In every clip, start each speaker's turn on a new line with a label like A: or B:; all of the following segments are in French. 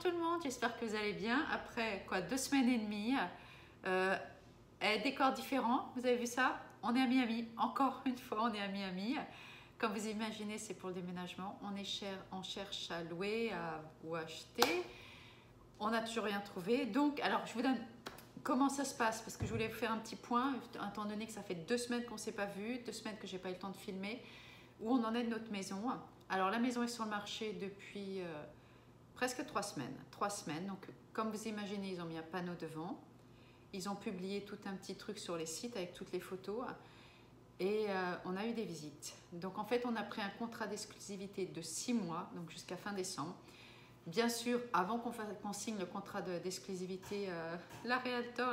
A: tout le monde, j'espère que vous allez bien. Après quoi, 2 semaines et demie, décors différents, vous avez vu ça? On est à Miami, encore une fois on est à Miami. Comme vous imaginez, c'est pour le déménagement. On cherche à louer ou à acheter. On n'a toujours rien trouvé. Donc, alors je vous donne comment ça se passe parce que je voulais vous faire un petit point, étant donné que ça fait 2 semaines qu'on ne s'est pas vu, 2 semaines que j'ai pas eu le temps de filmer, où on en est de notre maison. Alors la maison est sur le marché depuis presque 3 semaines. 3 semaines. Donc, comme vous imaginez, ils ont mis un panneau devant. Ils ont publié tout un petit truc sur les sites avec toutes les photos. Et on a eu des visites. Donc en fait, on a pris un contrat d'exclusivité de 6 mois, donc jusqu'à fin décembre. Bien sûr, avant qu'on signe le contrat d'exclusivité, la Realtor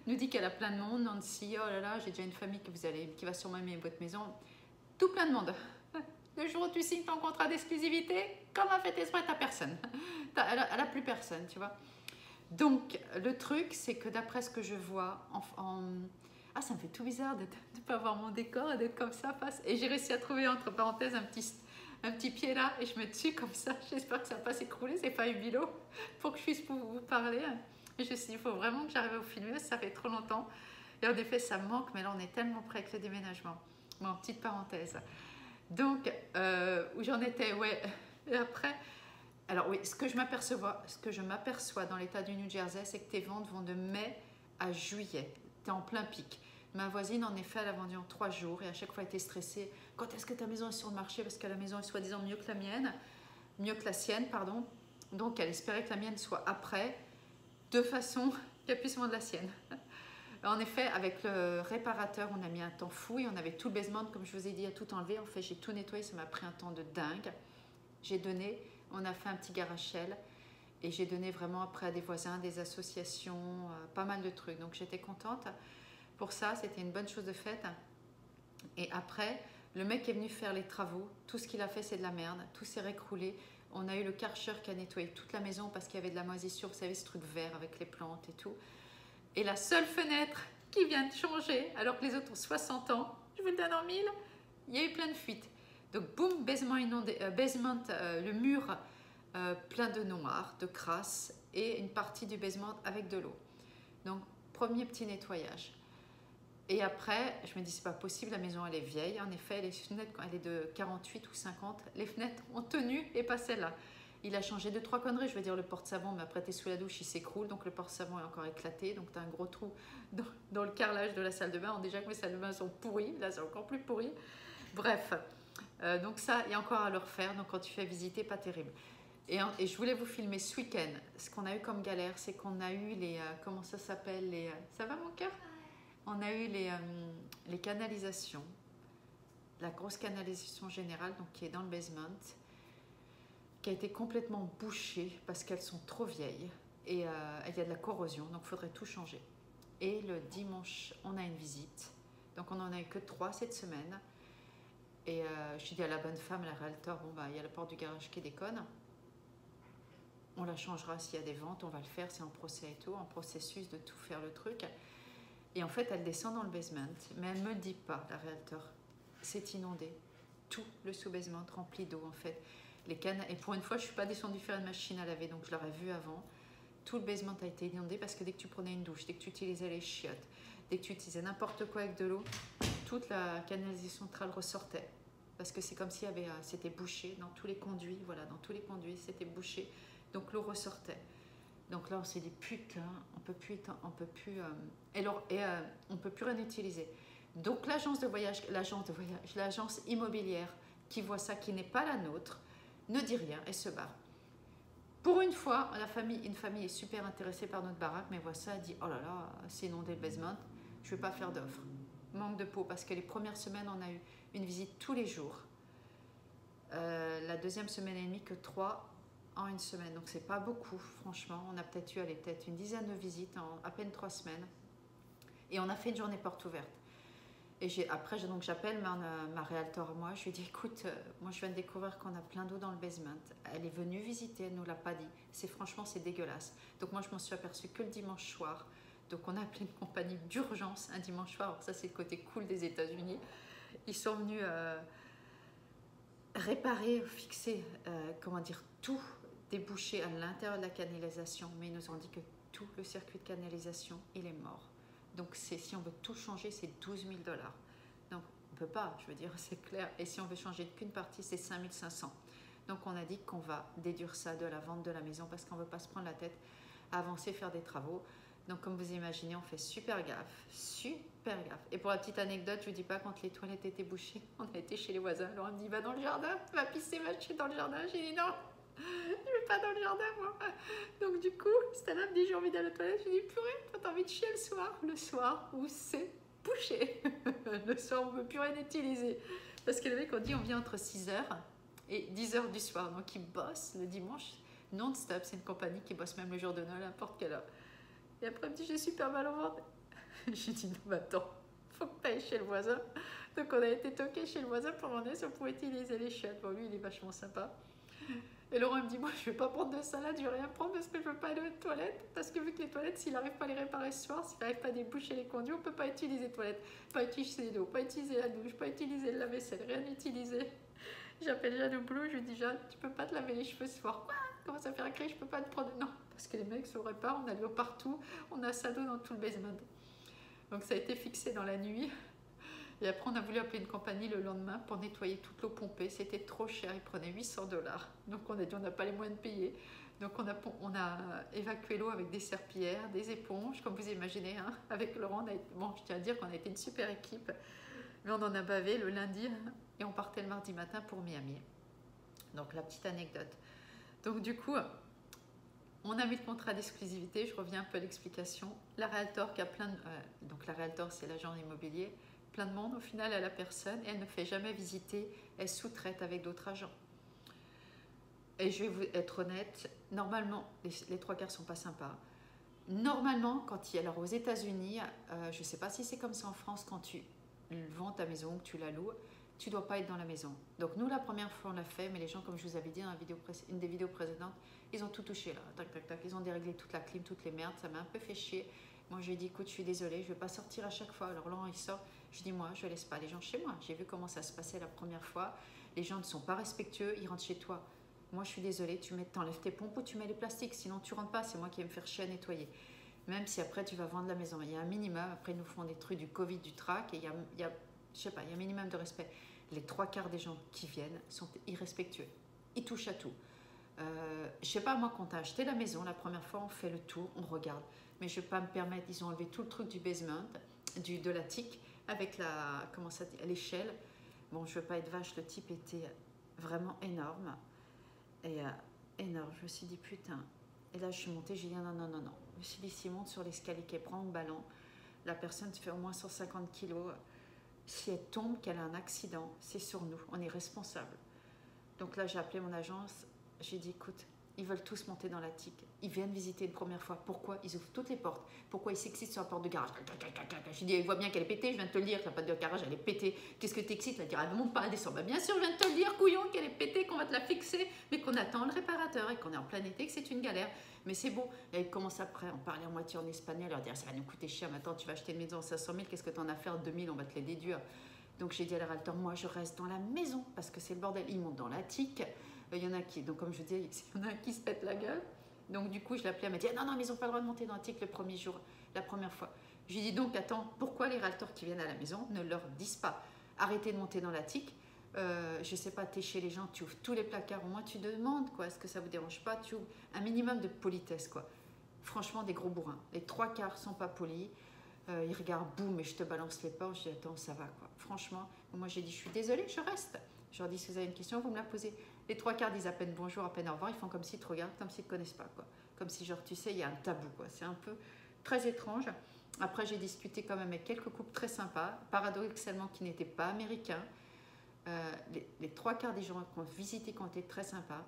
A: nous dit qu'elle a plein de monde. Nancy, oh là là, j'ai déjà une famille qui va sûrement aimer votre maison. Tout plein de monde. Le jour où tu signes ton contrat d'exclusivité, comme a fait exprès, t'as personne. Elle a plus personne, tu vois. Donc, le truc, c'est que d'après ce que je vois, ah, ça me fait tout bizarre de ne pas avoir mon décor et d'être comme ça face. Et j'ai réussi à trouver, entre parenthèses, un petit pied là et je mets dessus comme ça. J'espère que ça ne va pas s'écrouler, c'est pas une bilo pour que je puisse vous parler. Et je me suis dit, il faut vraiment que j'arrive à vous filmer, ça fait trop longtemps. Et en effet, ça me manque, mais là, on est tellement près avec le déménagement. Bon, petite parenthèse. Donc, où j'en étais, ouais. Et après, alors oui, ce que je m'aperçois dans l'état du New Jersey, c'est que tes ventes vont de mai à juillet. Tu es en plein pic. Ma voisine, en effet, elle a vendu en 3 jours et à chaque fois, elle était stressée. Quand est-ce que ta maison est sur le marché? Parce que la maison est soi-disant mieux que la mienne, mieux que la sienne, pardon. Donc, elle espérait que la mienne soit après, de façon qu'elle puisse vendre la sienne. En effet, avec le réparateur, on a mis un temps fou et on avait tout le basement, comme je vous ai dit, à tout enlever. En fait, j'ai tout nettoyé, ça m'a pris un temps de dingue. On a fait un petit garage shell et j'ai donné vraiment après à des voisins, des associations, pas mal de trucs. Donc, j'étais contente. Pour ça, c'était une bonne chose de faite. Et après, le mec est venu faire les travaux. Tout ce qu'il a fait, c'est de la merde. Tout s'est récroulé. On a eu le Karcher qui a nettoyé toute la maison parce qu'il y avait de la moisissure. Vous savez, ce truc vert avec les plantes et tout. Et la seule fenêtre qui vient de changer, alors que les autres ont 60 ans, je vous le donne en mille, il y a eu plein de fuites. Donc, boum, basement inondé, le mur plein de noir, de crasse et une partie du basement avec de l'eau. Donc, premier petit nettoyage. Et après, je me dis, c'est pas possible, la maison elle est vieille. En effet, les fenêtres, quand elle est de 48 ou 50, les fenêtres ont tenu et pas celle-là. Il a changé 2-3 conneries, je veux dire, le porte-savon, mais après, t'es sous la douche, il s'écroule, donc le porte-savon est encore éclaté, donc tu as un gros trou dans le carrelage de la salle de bain. Alors, déjà que mes salles de bain sont pourries, là c'est encore plus pourri. Bref, donc ça, il y a encore à le refaire, donc quand tu fais visiter, pas terrible. Et je voulais vous filmer ce week-end. Ce qu'on a eu comme galère, c'est qu'on a eu les, comment ça s'appelle, ça va mon cœur? On a eu les canalisations, la grosse canalisation générale, donc qui est dans le basement, qui a été complètement bouchée parce qu'elles sont trop vieilles et il y a de la corrosion, donc il faudrait tout changer. Et le dimanche, on a une visite, donc on n'en a eu que 3 cette semaine. Et je dis à la bonne femme, la Realtor, bon bah il y a la porte du garage qui déconne. On la changera s'il y a des ventes, on va le faire, c'est en procès et tout, en processus de tout faire le truc. Et en fait, elle descend dans le basement, mais elle ne me le dit pas, la Realtor. C'est inondé. Tout le sous-basement rempli d'eau, en fait. Les cannes, et pour une fois, je ne suis pas descendue faire une machine à laver, donc je l'aurais vu avant. Tout le basement a été inondé parce que dès que tu prenais une douche, dès que tu utilisais les chiottes, dès que tu utilisais n'importe quoi avec de l'eau, toute la canalisation centrale ressortait. Parce que c'est comme si c'était bouché dans tous les conduits, voilà, dans tous les conduits, c'était bouché. Donc l'eau ressortait. Donc là, on s'est dit, putain, on peut plus rien utiliser. Donc l'agence immobilière qui voit ça, qui n'est pas la nôtre, ne dit rien et se barre. Pour une fois, une famille est super intéressée par notre baraque, mais voit ça, elle dit, oh là là, c'est inondé le basement, je ne vais pas faire d'offre. Manque de peau, parce que les premières semaines, on a eu une visite tous les jours. La deuxième semaine et demie, que 3 en une semaine, donc c'est pas beaucoup franchement. On a peut-être eu peut-être une dizaine de visites en à peine 3 semaines et on a fait une journée porte ouverte. Et après donc j'appelle ma Realtor, moi je lui dis écoute, moi je viens de découvrir qu'on a plein d'eau dans le basement, elle est venue visiter, elle nous l'a pas dit, franchement c'est dégueulasse. Donc moi je m'en suis aperçue que le dimanche soir, donc on a appelé une compagnie d'urgence un dimanche soir. Alors ça c'est le côté cool des États-Unis. Ils sont venus réparer, fixer, comment dire, tout débouché à l'intérieur de la canalisation, mais ils nous ont dit que tout le circuit de canalisation, il est mort. Donc si on veut tout changer, c'est 12 000 $. Donc on ne peut pas, je veux dire, c'est clair. Et si on veut changer qu'une partie, c'est 5 500. Donc on a dit qu'on va déduire ça de la vente de la maison parce qu'on ne veut pas se prendre la tête à avancer, faire des travaux. Donc comme vous imaginez, on fait super gaffe, super gaffe. Et pour la petite anecdote, je ne vous dis pas, quand les toilettes étaient bouchées, on a été chez les voisins. Alors elle me dit, va dans le jardin, va pisser, va chier dans le jardin. J'ai dit non, je ne vais pas dans le jardin moi. Donc du coup, c'était là, me dit, j'ai envie d'aller aux toilettes. Je lui dis, purée, toi t'as envie de chier le soir où c'est bouché. Le soir, on ne peut plus rien utiliser. Parce que le mec, on dit, on vient entre 6h et 10h du soir. Donc ils bossent le dimanche non-stop. C'est une compagnie qui bosse même le jour de Noël, n'importe quelle heure. Et après, elle me dit, j'ai super mal au ventre. J'ai dit, non, mais attends, faut que tu ailles chez le voisin. Donc, on a été toqué chez le voisin pour demander si on pouvait utiliser les chiottes. Bon, lui, il est vachement sympa. Et Laurent me dit, moi, je vais pas prendre de salade, je vais rien prendre parce que je veux pas aller aux toilettes. Parce que vu que les toilettes, s'il n'arrive pas à les réparer ce soir, s'il n'arrive pas à déboucher les conduits, on peut pas utiliser les toilettes. Pas utiliser l'eau, pas utiliser la douche, pas utiliser le lave-vaisselle, rien utiliser. J'appelle Jeanne au boulot, je lui dis, Jeanne, tu peux pas te laver les cheveux ce soir. Quoi? Comment ça fait un cri? Je peux pas te prendre. Non, parce que les mecs se réparent, on a l'eau partout, on a sa d'eau dans tout le basement. Donc ça a été fixé dans la nuit. Et après, on a voulu appeler une compagnie le lendemain pour nettoyer toute l'eau pompée. C'était trop cher, ils prenaient 800 $. Donc on a dit, on n'a pas les moyens de payer. Donc on a évacué l'eau avec des serpillères, des éponges, comme vous imaginez. Hein. Avec Laurent, bon, je tiens à dire qu'on a été une super équipe. Mais on en a bavé le lundi et on partait le mardi matin pour Miami. Donc la petite anecdote. Donc du coup, on a mis le contrat d'exclusivité. Je reviens un peu à l'explication. La Realtor qui a plein de... donc la Realtor, c'est l'agent immobilier. Plein de monde au final à la personne et elle ne fait jamais visiter. Elle sous-traite avec d'autres agents. Et je vais vous être honnête, normalement, les trois quarts ne sont pas sympas. Normalement, quand il y a... Alors aux États-Unis, je ne sais pas si c'est comme ça en France, quand tu vends ta maison, que tu la loues, tu ne dois pas être dans la maison. Donc nous, la première fois, on l'a fait, mais les gens, comme je vous avais dit dans une des vidéos précédentes, ils ont tout touché là, tac, tac, tac. Ils ont déréglé toute la clim, toutes les merdes, ça m'a un peu fait chier. Moi, je lui ai dit, écoute, je suis désolée, je ne vais pas sortir à chaque fois. Alors Laurent, il sort, je dis, moi, je ne laisse pas les gens chez moi. J'ai vu comment ça se passait la première fois. Les gens ne sont pas respectueux, ils rentrent chez toi. Moi, je suis désolée, t'enlèves tes pompes ou tu mets les plastiques, sinon tu rentres pas, c'est moi qui vais me faire chier à nettoyer. Même si après, tu vas vendre la maison. Il y a un minimum, après, ils nous font des trucs du Covid, du trac, et il y a je sais pas, il y a un minimum de respect. Les trois quarts des gens qui viennent sont irrespectueux. Ils touchent à tout. Je sais pas, moi, quand tu as acheté la maison, la première fois, on fait le tour, on regarde. Mais je ne vais pas me permettre, ils ont enlevé tout le truc du basement, de l'attique, avec l'échelle. Bon, je ne veux pas être vache, le type était vraiment énorme. Et énorme, je me suis dit, putain. Et là, je suis montée, j'ai dit, non, non, non, non. Je me suis dit, s'il monte sur l'escalier, qu'elle prend le ballon, la personne fait au moins 150 kilos. Si elle tombe, qu'elle a un accident, c'est sur nous, on est responsable. Donc là, j'ai appelé mon agence, j'ai dit, écoute, ils veulent tous monter dans l'attique. Ils viennent visiter une première fois. Pourquoi? Ils ouvrent toutes les portes. Pourquoi ils s'excitent sur la porte de garage? J'ai dit, elle voit bien qu'elle est pétée, je viens de te le dire, la porte de garage, elle est pétée. Qu'est-ce que t'excites? Elle dit, elle ne monte pas, elle descend. Bah, bien sûr, je viens de te le dire, couillon, qu'elle est pétée, qu'on va te la fixer, mais qu'on attend le réparateur et qu'on est en plein été, que c'est une galère. Mais c'est bon. Et elle commence après, on parlait en moitié en espagnol, leur dire, ça va nous coûter cher, maintenant tu vas acheter une maison à 500 000, qu'est-ce que tu en as à faire? 2000, on va te les déduire. Donc j'ai dit à la Realtor, moi je reste dans la maison parce que c'est le bordel. Ils montent dans l'attique. Il y en a qui, donc comme je disais, il y en a qui se pètent la gueule. Donc du coup, je l'appelais, elle m'a dit, non, non, mais ils n'ont pas le droit de monter dans l'attique le premier jour, la première fois. Je lui ai dit, donc attends, pourquoi les Realtors qui viennent à la maison ne leur disent pas, arrêtez de monter dans l'attique, je ne sais pas, t'es chez les gens, tu ouvres tous les placards, au moins tu demandes, quoi, est-ce que ça ne vous dérange pas, tu ouvres un minimum de politesse, quoi. Franchement, des gros bourrins. Les trois quarts ne sont pas polis. Ils regardent, boum, et je te balance les portes. Je dis, attends, ça va, quoi. Franchement, moi j'ai dit, je suis désolée, je reste. Je leur dis, si vous avez une question, vous me la posez. Les trois quarts disent à peine bonjour, à peine au revoir. Ils font comme s'ils te regardent, comme s'ils ne te connaissent pas, quoi. Comme si, genre, tu sais, il y a un tabou, quoi. C'est un peu très étrange. Après, j'ai discuté quand même avec quelques couples très sympas, paradoxalement qui n'étaient pas américains. Les trois quarts des gens qui ont visité, qui ont été très sympas,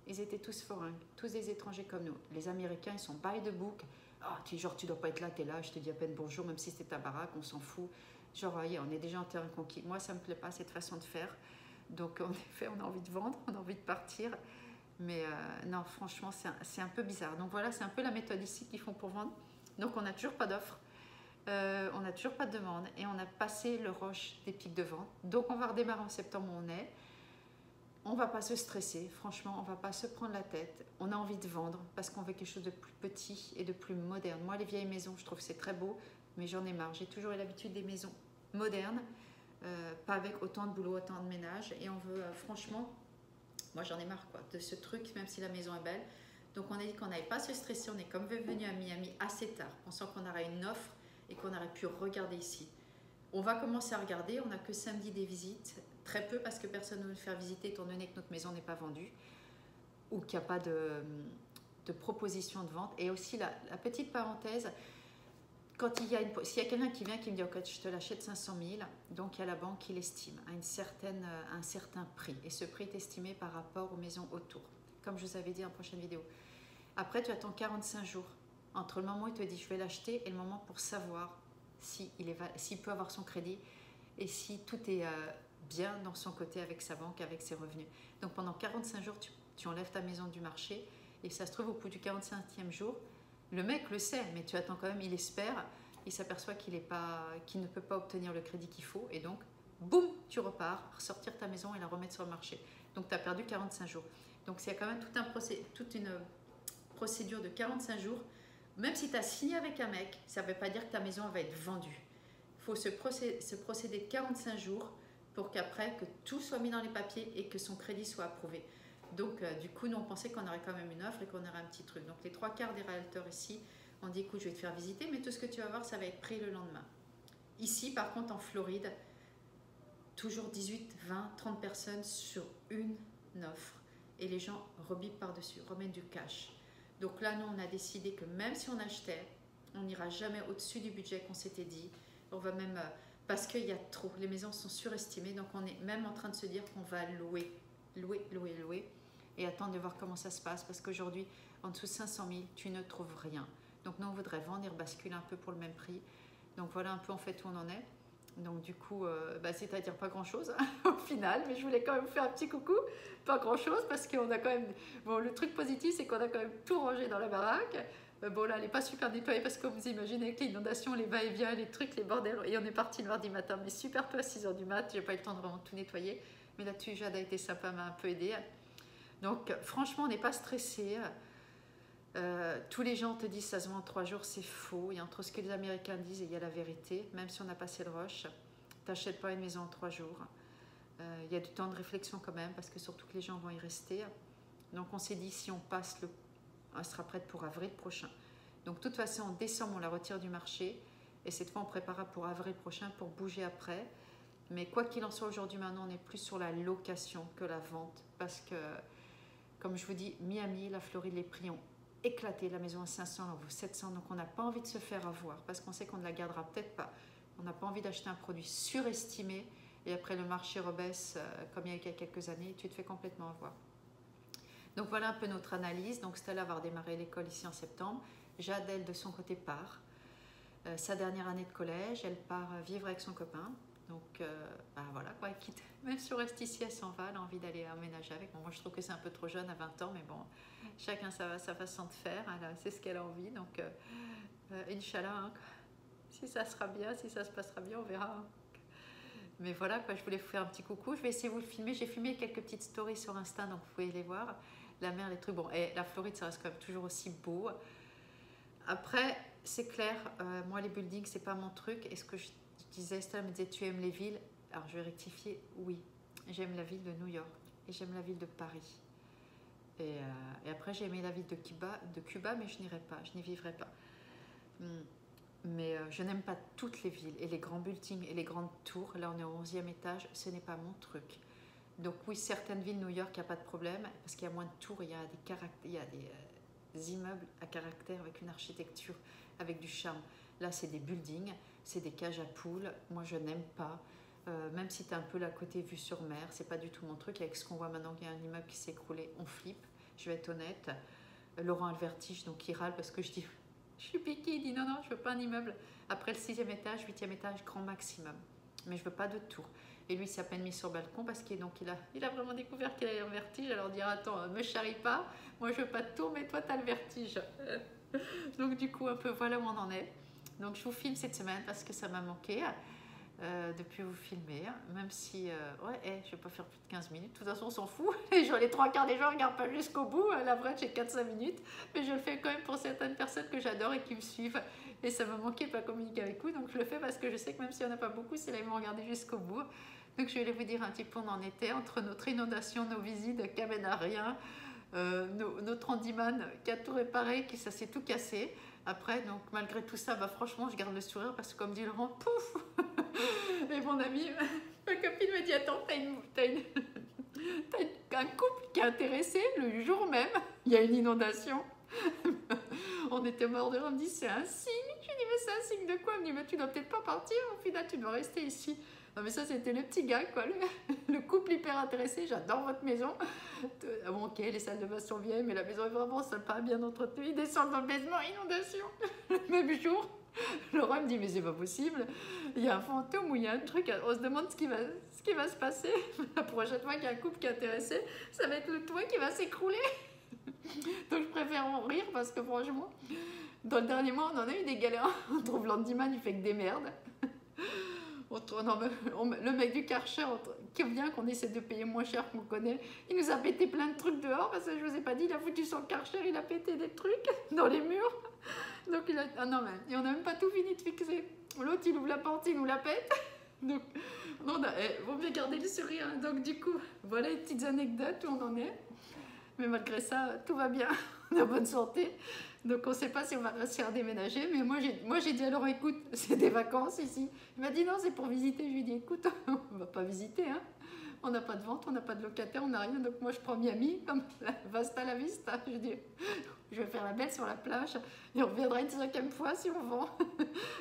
A: ils étaient tous forains, tous des étrangers comme nous. Les Américains, ils sont by the book. Oh, genre, tu dois pas être là, tu es là, je te dis à peine bonjour, même si c'est ta baraque, on s'en fout. Genre, voyez, on est déjà en terrain conquis. Moi, ça me plaît pas, cette façon de faire. Donc, en effet, on a envie de vendre, on a envie de partir. Mais non, franchement, c'est un peu bizarre. Donc, voilà, c'est un peu la méthode ici qu'ils font pour vendre. Donc, on n'a toujours pas d'offre. On n'a toujours pas de demande. Et on a passé le rush des pics de vente. Donc, on va redémarrer en septembre où on est. on va pas se stresser, franchement, on va pas se prendre la tête. On a envie de vendre parce qu'on veut quelque chose de plus petit et de plus moderne. Moi, les vieilles maisons, je trouve que c'est très beau, mais j'en ai marre. J'ai toujours eu l'habitude des maisons modernes, pas avec autant de boulot, autant de ménage. Et on veut, franchement, moi j'en ai marre quoi, de ce truc, même si la maison est belle. Donc on a dit qu'on n'allait pas se stresser, on est comme venu à Miami assez tard, pensant qu'on aurait une offre et qu'on aurait pu regarder ici. On va commencer à regarder, on n'a que samedi des visites, très peu parce que personne ne veut nous faire visiter étant donné que notre maison n'est pas vendue ou qu'il n'y a pas de proposition de vente. Et aussi la petite parenthèse, quand s'il y a quelqu'un qui vient qui me dit ok, je te l'achète 500 000, donc il y a la banque qui l'estime à un certain prix. Et ce prix est estimé par rapport aux maisons autour, comme je vous avais dit en prochaine vidéo. Après, tu attends 45 jours entre le moment où il te dit je vais l'acheter et le moment pour savoir s'il peut avoir son crédit et si tout est bien dans son côté avec sa banque, avec ses revenus. Donc pendant 45 jours, tu enlèves ta maison du marché et ça se trouve au bout du 45e jour, le mec le sait, mais tu attends quand même, il espère, il s'aperçoit qu'il ne peut pas obtenir le crédit qu'il faut et donc, boum, tu repars, ressortir ta maison et la remettre sur le marché. Donc tu as perdu 45 jours. Donc il y a quand même toute une procédure de 45 jours. Même si tu as signé avec un mec, ça ne veut pas dire que ta maison va être vendue. Il faut se procéder de 45 jours pour qu'après, que tout soit mis dans les papiers et que son crédit soit approuvé. Donc, du coup, nous, on pensait qu'on aurait quand même une offre et qu'on aurait un petit truc. Donc, les 3/4 des réalisateurs ici ont dit, écoute, je vais te faire visiter, mais tout ce que tu vas voir, ça va être pris le lendemain. Ici, par contre, en Floride, toujours 18, 20, 30 personnes sur une offre. Et les gens rebipent par-dessus, remettent du cash. Donc là, nous, on a décidé que même si on achetait, on n'ira jamais au-dessus du budget qu'on s'était dit. On va même, parce qu'il y a trop, les maisons sont surestimées, donc on est même en train de se dire qu'on va louer, et attendre de voir comment ça se passe, parce qu'aujourd'hui, en dessous de 500 000, tu ne trouves rien. Donc nous, on voudrait vendre et basculer un peu pour le même prix. Donc voilà un peu en fait où on en est. Donc du coup, c'est-à-dire pas grand-chose au final, mais je voulais quand même faire un petit coucou. Pas grand-chose parce qu'on a quand même... Bon, le truc positif, c'est qu'on a quand même tout rangé dans la baraque. Bon, là, elle n'est pas super nettoyée parce que vous imaginez avec les inondations, les va-et-vient, les trucs, les bordels. Et on est parti le mardi matin, mais super peu à 6 h du mat. J'ai pas eu le temps de vraiment tout nettoyer. Mais là-dessus, Jade a été sympa, m'a un peu aidée. Donc franchement, on n'est pas stressé. Tous les gens te disent ça se vend en 3 jours, c'est faux. Il y a entre ce que les Américains disent et il y a la vérité. Même si on a passé le rush, tu n'achètes pas une maison en 3 jours. Il y a du temps de réflexion quand même parce que surtout que les gens vont y rester. Donc on s'est dit si on passe, elle sera prête pour avril prochain. Donc de toute façon en décembre on la retire du marché et cette fois on préparera pour avril prochain pour bouger après. Mais quoi qu'il en soit aujourd'hui maintenant on est plus sur la location que la vente parce que comme je vous dis Miami, la Floride, les prix ont éclaté, la maison à 500, elle vaut 700, donc on n'a pas envie de se faire avoir parce qu'on sait qu'on ne la gardera peut-être pas. On n'a pas envie d'acheter un produit surestimé et après le marché rebaisse comme il y a quelques années, tu te fais complètement avoir. Donc voilà un peu notre analyse. Donc Stella va redémarrer l'école ici en septembre. Jade, elle, de son côté part. Sa dernière année de collège, elle part vivre avec son copain. Donc voilà quoi, elle quitte. Même si on reste ici, elle s'en va, elle a envie d'aller emménager avec. Bon, moi je trouve que c'est un peu trop jeune à 20 ans, mais bon, chacun sa façon de faire, c'est ce qu'elle a envie. Donc Inch'Allah, hein, si ça sera bien, si ça se passera bien, on verra. Hein. Mais voilà, quoi, je voulais vous faire un petit coucou. Je vais essayer de vous le filmer. J'ai filmé quelques petites stories sur Insta, donc vous pouvez les voir. La mer, les trucs. Bon, et la Floride, ça reste quand même toujours aussi beau. Après, c'est clair, moi, les buildings, c'est pas mon truc. Et ce que je disais, Stella me disait, tu aimes les villes? Alors, je vais rectifier, oui. J'aime la ville de New York et j'aime la ville de Paris. Et après, j'ai aimé la ville de Cuba, mais je n'irai pas, je n'y vivrai pas. Mais je n'aime pas toutes les villes et les grands buildings et les grandes tours. Là, on est au 11e étage, ce n'est pas mon truc. Donc oui, certaines villes, New York, il n'y a pas de problème parce qu'il y a moins de tours, il y a des immeubles à caractère avec une architecture, avec du charme. Là, c'est des buildings, c'est des cages à poules. Moi, je n'aime pas. Même si tu as un peu la côté vue sur mer, c'est pas du tout mon truc. Avec ce qu'on voit maintenant, qu'il y a un immeuble qui s'est écroulé, on flippe. Je vais être honnête. Laurent a le vertige, donc il râle parce que je dis... Je suis piquée, il dit non, je veux pas un immeuble. Après le 6e étage, 8e étage, grand maximum. Mais je veux pas de tour. Et lui, il s'est à peine mis sur le balcon parce qu'il a vraiment découvert qu'il avait un vertige. Alors il dit attends, me charrie pas, moi je veux pas de tour, mais toi tu as le vertige. Donc du coup, un peu voilà où on en est. Donc je vous filme cette semaine parce que ça m'a manqué. depuis vous filmer, même si ouais, je vais pas faire plus de 15 minutes, de toute façon on s'en fout, les gens, les trois quarts des gens ne regardent pas jusqu'au bout, la vraie j'ai 4-5 minutes, mais je le fais quand même pour certaines personnes que j'adore et qui me suivent, et ça me manquait de pas communiquer avec vous, donc je le fais parce que je sais que même s'il n'y en a pas beaucoup, c'est là ils vont regarder jusqu'au bout. Donc je vais vous dire un petit peu où on en était, entre notre inondation, nos visites qui amènent à rien, notre handyman qui a tout réparé, qui ça s'est tout cassé. Après, donc malgré tout ça, bah, franchement, je garde le sourire parce que comme dit Laurent, pouf. Et mon ami, ma copine me dit, attends, t'as un couple qui est intéressé le jour même, il y a une inondation. On était mort de rire, on me dit, c'est un signe. Je lui dis, mais c'est un signe de quoi? Elle me dit, mais tu dois peut-être pas partir, au final, tu dois rester ici. Non mais ça c'était le petit gars quoi, le couple hyper intéressé, j'adore votre maison. Bon ok, les salles de bain sont vieilles mais la maison est vraiment sympa, bien entretenue. Ils descendent dans le basement, inondation. Le même jour, Laurent me dit mais c'est pas possible, il y a un fantôme ou il y a un truc, on se demande ce qui va se passer. La prochaine fois qu'il y a un couple qui est intéressé, ça va être le toit qui va s'écrouler. Donc je préfère en rire parce que franchement, dans le dernier mois on en a eu des galères. On trouve l'handyman, il fait que des merdes. Le mec du Karcher qui vient, qu'on essaie de payer moins cher qu'on connaît, il nous a pété plein de trucs dehors parce que je vous ai pas dit, il a foutu son Karcher, il a pété des trucs dans les murs. Donc il a, ah non mais, et on n'a même pas tout fini de fixer. L'autre il ouvre la porte, il nous la pète. Donc on vaut mieux garder le sourire. Donc du coup, voilà les petites anecdotes où on en est. Mais malgré ça, tout va bien, on est en bonne santé. Donc on ne sait pas si on va réussir à déménager. Mais moi j'ai dit alors écoute, c'est des vacances ici. Il m'a dit non, c'est pour visiter. Je lui ai dit écoute, on ne va pas visiter. Hein. On n'a pas de vente, on n'a pas de locataire, on n'a rien. Donc moi je prends Miami, comme Vasta la Vista. Je dis je vais faire la belle sur la plage et on reviendra une 5e fois si on vend.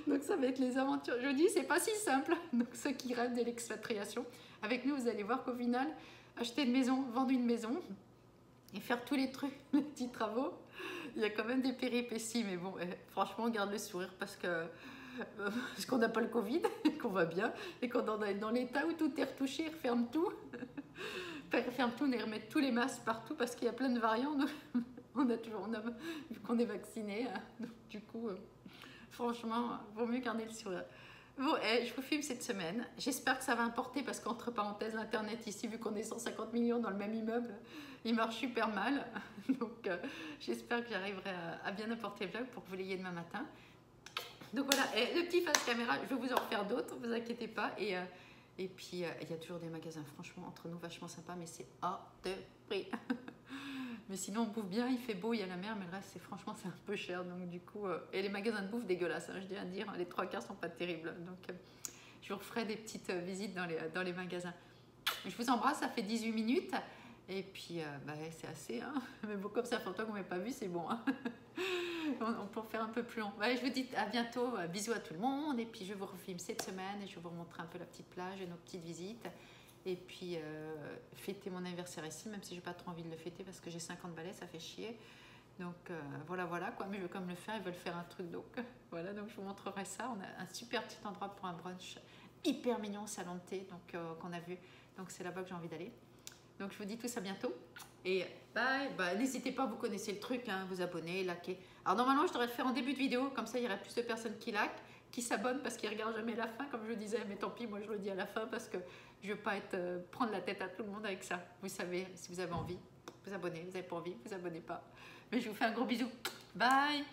A: Donc ça va être les aventures. Je dis c'est pas si simple. Donc ceux qui rêvent de l'expatriation, avec nous vous allez voir qu'au final, acheter une maison, vendre une maison et faire tous les trucs, les petits travaux, il y a quand même des péripéties, mais bon, franchement, on garde le sourire parce qu'on n'a pas le Covid, qu'on va bien, et qu'on est dans l'état où tout est retouché, ils referment tout. Ils referment tout, ils remettent tous les masques partout parce qu'il y a plein de variants. Donc vu qu'on est vacciné, donc du coup, franchement, il vaut mieux garder le sourire. Bon, je vous filme cette semaine. J'espère que ça va importer parce qu'entre parenthèses, l'Internet ici, vu qu'on est 150 millions dans le même immeuble, il marche super mal. Donc, j'espère que j'arriverai à bien apporter le vlog pour que vous l'ayez demain matin. Donc voilà, le petit face caméra, je vais vous en refaire d'autres, ne vous inquiétez pas. Et puis, il y a toujours des magasins, franchement, entre nous, vachement sympas, mais c'est hors de prix. Mais sinon, on bouffe bien, il fait beau, il y a la mer, mais le reste, franchement, c'est un peu cher. Donc, du coup, et les magasins de bouffe dégueulasses, hein, je tiens à dire, les 3/4 sont pas terribles. Donc, je vous referai des petites visites dans les magasins. Je vous embrasse, ça fait 18 minutes. Et puis, c'est assez. Hein. Mais bon, comme ça fait longtemps qu'on ne m'a pas vu, c'est bon. Hein. On peut faire un peu plus long. Je vous dis à bientôt, bisous à tout le monde. Et puis, je vous refilme cette semaine et je vais vous remontrer un peu la petite plage et nos petites visites. Et puis, fêter mon anniversaire ici, même si je n'ai pas trop envie de le fêter parce que j'ai 50 balais, ça fait chier. Donc, voilà, quoi. Mais je veux comme le faire, ils veulent faire un truc. Donc, voilà, donc je vous montrerai ça. On a un super petit endroit pour un brunch hyper mignon, salon de thé, donc qu'on a vu. Donc, c'est là-bas que j'ai envie d'aller. Donc, je vous dis tous à bientôt. Et bye. N'hésitez pas, vous connaissez le truc, hein, vous abonner, liker. Alors, normalement, je devrais le faire en début de vidéo. Comme ça, il y aurait plus de personnes qui likent, qui s'abonnent parce qu'ils ne regardent jamais la fin, comme je le disais. Mais tant pis, moi, je le dis à la fin parce que je ne veux pas prendre la tête à tout le monde avec ça. Vous savez, si vous avez envie, vous abonnez. Vous n'avez pas envie, vous abonnez pas. Mais je vous fais un gros bisou. Bye.